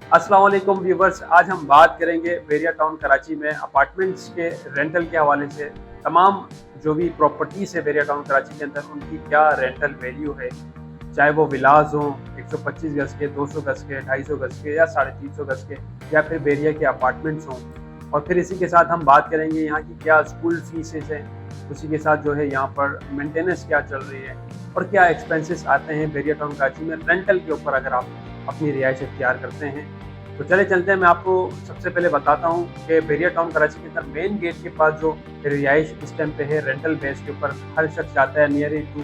अस्सलाम वालेकुम व्यूवर्स, आज हम बात करेंगे वेरिया टाउन कराची में अपार्टमेंट्स के रेंटल के हवाले से। तमाम जो भी प्रॉपर्टीज़ है वेरिया टाउन कराची के अंदर, उनकी क्या रेंटल वैल्यू है, चाहे वो विलाज हों 125 गज़ के, 200 गज़ के, 250 गज़ के या 350 गज़ के, या फिर वेरिया के अपार्टमेंट्स हों। और फिर इसी के साथ हम बात करेंगे यहाँ की क्या स्कूल फीसेस हैं, उसी के साथ जो है यहाँ पर मेंटेनेंस क्या चल रही है और क्या एक्सपेंसेस आते हैं वेरिया टाउन कराची में रेंटल के ऊपर अगर आप अपनी रिहाइश इख्तियार करते हैं। तो चले चलते हैं, मैं आपको सबसे पहले बताता हूँ कि वेरिया टाउन कराची के अंदर मेन गेट के पास जो रिहाइश इस टाइम पे है रेंटल बेस के ऊपर हर शख्स चाहता है नियर टू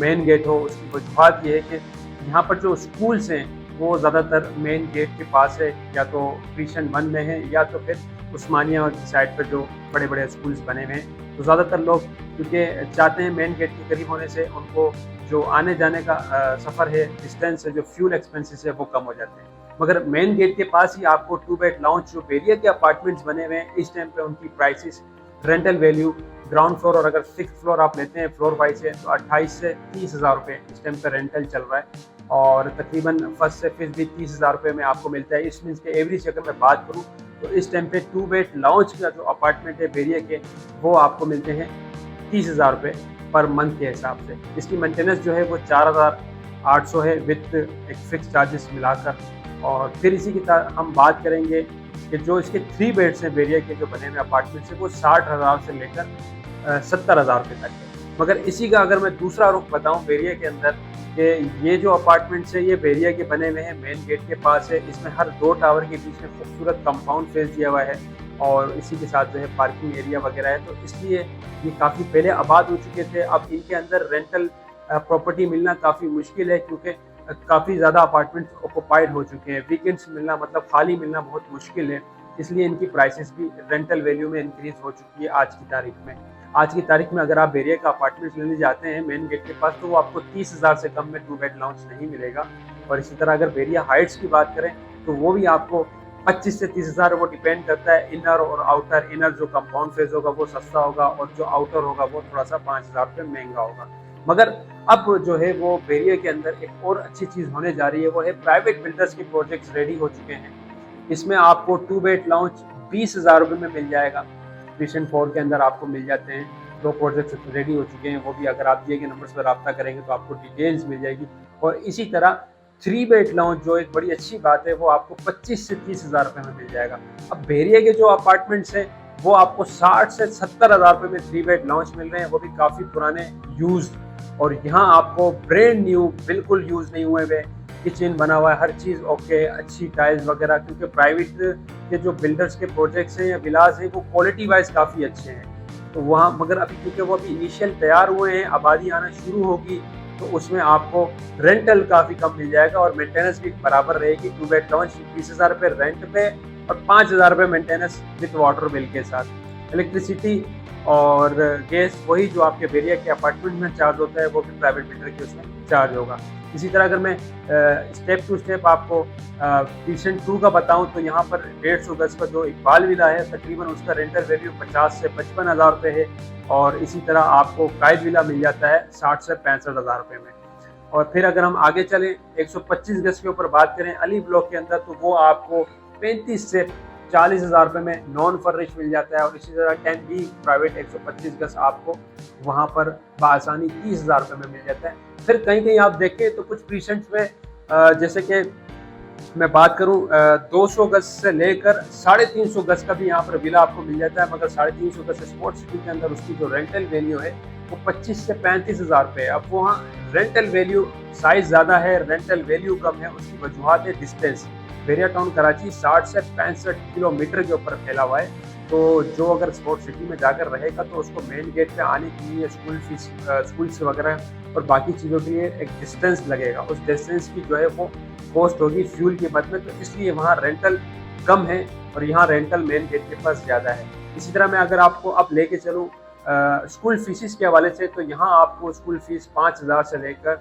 मेन गेट हो। उसकी वजूहत ये है कि यहाँ पर जो स्कूल्स हैं वो ज़्यादातर मेन गेट के पास है, या तो क्रिश्चियन 1 में है या तो फिर उस्मानिया की साइड पर जो बड़े बड़े स्कूल्स बने हुए हैं। तो ज़्यादातर लोग क्योंकि चाहते हैं मेन गेट के करीब होने से उनको जो आने जाने का सफ़र है, डिस्टेंस है, जो फ्यूल एक्सपेंसेस है वो कम हो जाते हैं। मगर मेन गेट के पास ही आपको 2 बेड लाउंज जो वेरिया के अपार्टमेंट्स बने हुए हैं, इस टाइम पे उनकी prices rental value ground floor और अगर 6th फ्लोर आप लेते हैं फ्लोर वाइज से, तो 28 से 30 हज़ार रुपये इस टाइम पे रेंटल चल रहा है। और तकरीबन फर्स्ट से फिफ्थ भी 30 हज़ार रुपये में आपको मिलता है। इस मीन्स के एवरेज अगर मैं बात करूँ तो इस टाइम पे 2 बेड लाउंज का जो अपार्टमेंट है वेरिया के, वो आपको मिलते हैं 30 हज़ार रुपये पर मंथ के हिसाब से। इसकी मेंटेनेंस जो है वो 4800 है विद एक फिक्स चार्जेस मिलाकर। और फिर इसी की तरह हम बात करेंगे कि जो इसके 3 बेड्स हैं वेरिया के जो बने हुए अपार्टमेंट्स हैं, वो 60,000 से लेकर 70,000 रुपये तक है। मगर इसी का अगर मैं दूसरा रुख बताऊं वेरिया के अंदर, कि ये जो अपार्टमेंट्स है ये वेरिया के बने हुए हैं, मेन गेट के पास है, इसमें हर 2 टावर के बीच में खूबसूरत कंपाउंड फेस दिया हुआ है और इसी के साथ जो है पार्किंग एरिया वगैरह है। तो इसलिए ये काफ़ी पहले आबाद हो चुके थे। अब इनके अंदर रेंटल प्रॉपर्टी मिलना काफ़ी मुश्किल है, क्योंकि काफ़ी ज़्यादा अपार्टमेंट्स ऑक्यूपाइड हो चुके हैं। वीकेंड्स मिलना मतलब खाली मिलना बहुत मुश्किल है, इसलिए इनकी प्राइसेस भी रेंटल वैल्यू में इंक्रीज़ हो चुकी है आज की तारीख में। आज की तारीख में अगर आप वेरिया का अपार्टमेंट लेने जाते हैं मेन गेट के पास, तो वो आपको 30 हज़ार से कम में 2 बेड लाउंज नहीं मिलेगा। और इसी तरह अगर वेरिया हाइट्स की बात करें तो वो भी आपको 25 से 30 हज़ार, वो डिपेंड करता है इनर और आउटर। इनर जो कंपाउंड फेज होगा वो सस्ता होगा और जो आउटर होगा वो थोड़ा सा 5 हज़ार रुपये महंगा होगा। मगर अब जो है वो वेरिया के अंदर एक और अच्छी चीज़ होने जा रही है, वो है प्राइवेट बिल्डर्स के प्रोजेक्ट्स रेडी हो चुके हैं। इसमें आपको 2 बेड लाउंज 20 हज़ार रुपये में मिल जाएगा। मिशन 4 के अंदर आपको मिल जाते हैं। 2 प्रोजेक्ट्स रेडी हो चुके हैं, वो भी अगर आप दिए गए नंबर्स पर रब्ता करेंगे तो आपको डिटेल्स मिल जाएगी। और इसी तरह 3 बेड लाउंज जो एक बड़ी अच्छी बात है, वो आपको 25 से 30 हज़ार रुपये में मिल जाएगा। अब वेरिया के जो अपार्टमेंट्स हैं वो आपको 60 से 70 हज़ार रुपये में 3 बेड लाउंज मिल रहे हैं, वो भी काफ़ी पुराने यूज। और यहाँ आपको ब्रांड न्यू बिल्कुल यूज़ नहीं हुए हुए किचन बना हुआ है, हर चीज़ ओके, अच्छी टाइल्स वगैरह। क्योंकि प्राइवेट के जो बिल्डर्स के प्रोजेक्ट्स हैं या विलास हैं वो क्वालिटी वाइज काफ़ी अच्छे हैं। तो वहाँ मगर अभी क्योंकि वो अभी इनिशियल तैयार हुए हैं, आबादी आना शुरू होगी, तो उसमें आपको रेंटल काफ़ी कम मिल जाएगा और मेंटेनेंस भी बराबर रहेगी। 2 बेड लाउंज 20 हज़ार रुपये रेंट पे और 5 हज़ार रुपये मेंटेनेंस विथ वाटर बिल के साथ। इलेक्ट्रिसिटी और गैस वही जो आपके वेरिया के अपार्टमेंट में चार्ज होता है, वो भी प्राइवेट बिल्डर के उसमें चार्ज होगा। इसी तरह अगर मैं स्टेप टू स्टेप आपको किचन 2 का बताऊं, तो यहाँ पर 150 गज का जो इकबाल विला है, तकरीबन उसका रेंटल वैल्यू 50 से 55 हज़ार रुपये है। और इसी तरह आपको कायद विला मिल जाता है 60 से 65 हज़ार रुपये में। और फिर अगर हम आगे चलें 125 गज के ऊपर बात करें अली ब्लॉक के अंदर, तो वो आपको 35 से 40 हज़ार रुपये में नॉन फर्निश मिल जाता है। और इसी तरह 10B प्राइवेट 125 गज आपको वहाँ पर बासानी 30 हज़ार रुपये में मिल जाता है। फिर कहीं कहीं आप देखें तो कुछ प्रीसेंट्स में जैसे कि मैं बात करूं 200 गज से लेकर 350 गज का भी यहाँ पर विला आपको मिल जाता है। मगर 350 गज स्पोर्ट्स सिटी के अंदर उसकी जो रेंटल वैल्यू है वो 25 से 35 हज़ार रुपये है। अब वहाँ रेंटल वैल्यू साइज ज़्यादा है, रेंटल वैल्यू कम है, उसकी वजूहत है डिस्टेंस। वेरिया टाउन कराची 60 से 65 किलोमीटर के ऊपर फैला हुआ है। तो जो अगर स्पोर्ट्स सिटी में जाकर रहेगा तो उसको मेन गेट पे आने के लिए स्कूल फीस, स्कूल्स वगैरह और बाकी चीज़ों के लिए एक डिस्टेंस लगेगा। उस डिस्टेंस की जो है वो कॉस्ट होगी फ्यूल की मद में, तो इसलिए वहाँ रेंटल कम है और यहाँ रेंटल मेन गेट के पास ज़्यादा है। इसी तरह मैं अगर आपको अब लेके चलूँ स्कूल फीसिस के हवाले से, तो यहाँ आपको स्कूल फीस 5 हज़ार से लेकर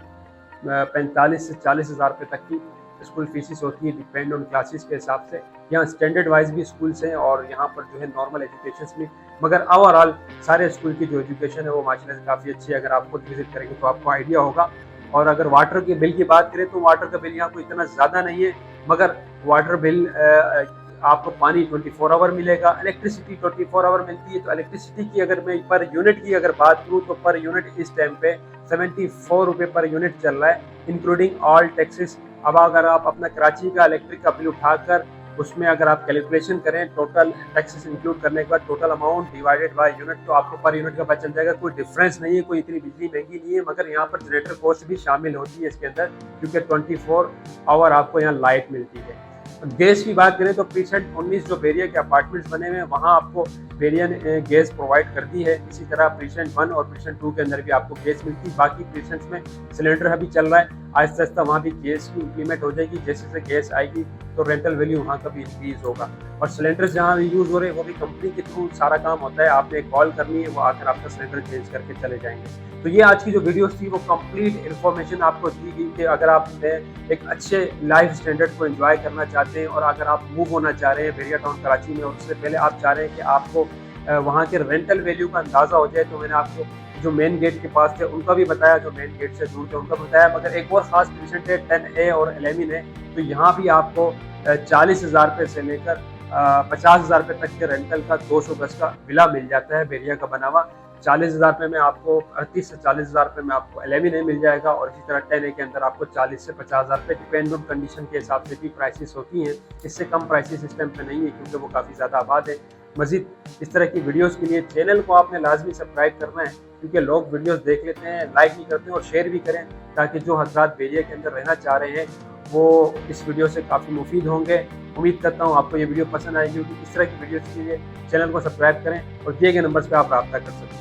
45 से 40 हज़ार रुपये तक की स्कूल फीसिस होती है, डिपेंड ऑन क्लासेस के हिसाब से। यहाँ स्टैंडर्ड वाइज भी स्कूल्स हैं और यहाँ पर जो है नॉर्मल एजुकेशन भी, मगर ओवरऑल सारे स्कूल की जो एजुकेशन है वो माशाल्लाह से काफ़ी अच्छी है। अगर आप खुद विजिट करेंगे तो आपको आइडिया होगा। और अगर वाटर के बिल की बात करें तो वाटर का बिल यहाँ कोई इतना ज़्यादा नहीं है, मगर वाटर बिल आपको पानी 24 आवर मिलेगा, इलेक्ट्रिसिटी 24 आवर मिलती है। तो इलेक्ट्रिसिटी की अगर मैं पर यूनिट की अगर बात करूँ तो पर यूनिट इस टाइम पे 74 रुपये पर यूनिट चल रहा है, इंक्लूडिंग ऑल टैक्सेस। अब अगर आप अपना कराची का इलेक्ट्रिक का बिल उठाकर उसमें अगर आप कैलकुलेशन करें टोटल टैक्सेस इंक्लूड करने के बाद total amount divided by unit, तो आपको पर यूनिट का पता चल जाएगा। कोई डिफरेंस नहीं है, कोई इतनी बिजली महंगी नहीं है, मगर यहाँ पर जनरेटर कॉस्ट भी शामिल होती है इसके अंदर, क्योंकि 24 आवर आपको यहाँ लाइट मिलती है। गैस की बात करें तो प्रीसेंट 19 जो बेरिया के अपार्टमेंट्स बने हुए हैं वहाँ आपको बेरिया ने गैस प्रोवाइड कर दी है। इसी तरह प्रीसेंट 1 और प्रीसेंट 2 के अंदर भी आपको गैस मिलती है। बाकी प्रीसेंट्स में सिलेंडर अभी चल रहा है, आहिस्ता आहिस्ता वहाँ भी गैस की इम्प्लीमेंट हो जाएगी। जैसे जैसे गैस आएगी तो रेंटल वैल्यू वहाँ का भी इंक्रीज होगा। और सिलेंडर्स जहाँ भी यूज़ हो रहे हैं वो भी कंपनी के थ्रू सारा काम होता है, आपने कॉल करनी है, वो आकर आपका सिलेंडर चेंज करके चले जाएंगे। तो ये आज की जो वीडियोस थी वो कंप्लीट इन्फॉर्मेशन आपको दी गई कि अगर आप एक अच्छे लाइफ स्टैंडर्ड को एंजॉय करना चाहते हैं और अगर आप मूव होना चाह रहे हैं बेरिया टाउन कराची में, और उससे पहले आप चाह रहे हैं कि आपको वहाँ के रेंटल वैल्यू का अंदाज़ा हो जाए, तो मैंने आपको जो मेन गेट के पास थे उनका भी बताया, जो मेन गेट से दूर थे उनका बताया। मगर एक और ख़ास प्रीसेंट है 10A और 11 है, तो यहाँ भी आपको 40,000 रुपये से लेकर 50,000 रुपये तक के रेंटल का 200 गज का विला मिल जाता है बेरिया का बना हुआ। 40,000 रुपये में आपको 38 से 40,000 रुपये में आपको 11A मिल जाएगा, और इसी तरह 10A के अंदर आपको 40 से 50,000 रुपये डिपेंड ऑन कंडीशन के हिसाब से भी प्राइसेस होती हैं। इससे कम प्राइसेस इस टाइम पे नहीं है क्योंकि वो काफ़ी ज़्यादा आबाद है। मज़ीद इस तरह की वीडियोस के लिए चैनल को आपने लाजमी सब्सक्राइब करना है, क्योंकि लोग वीडियोस देख लेते हैं, लाइक नहीं करते हैं, और शेयर भी करें ताकि जो हज़रात बेरिया के अंदर रहना चाह रहे हैं वो इस वीडियो से काफ़ी मुफीद होंगे। उम्मीद करता हूँ आपको ये वीडियो पसंद आएगी, क्योंकि इस तरह की वीडियोस के लिए चैनल को सब्सक्राइब करें और दिए गए नंबर्स पर आप रब्ता कर सकते हैं।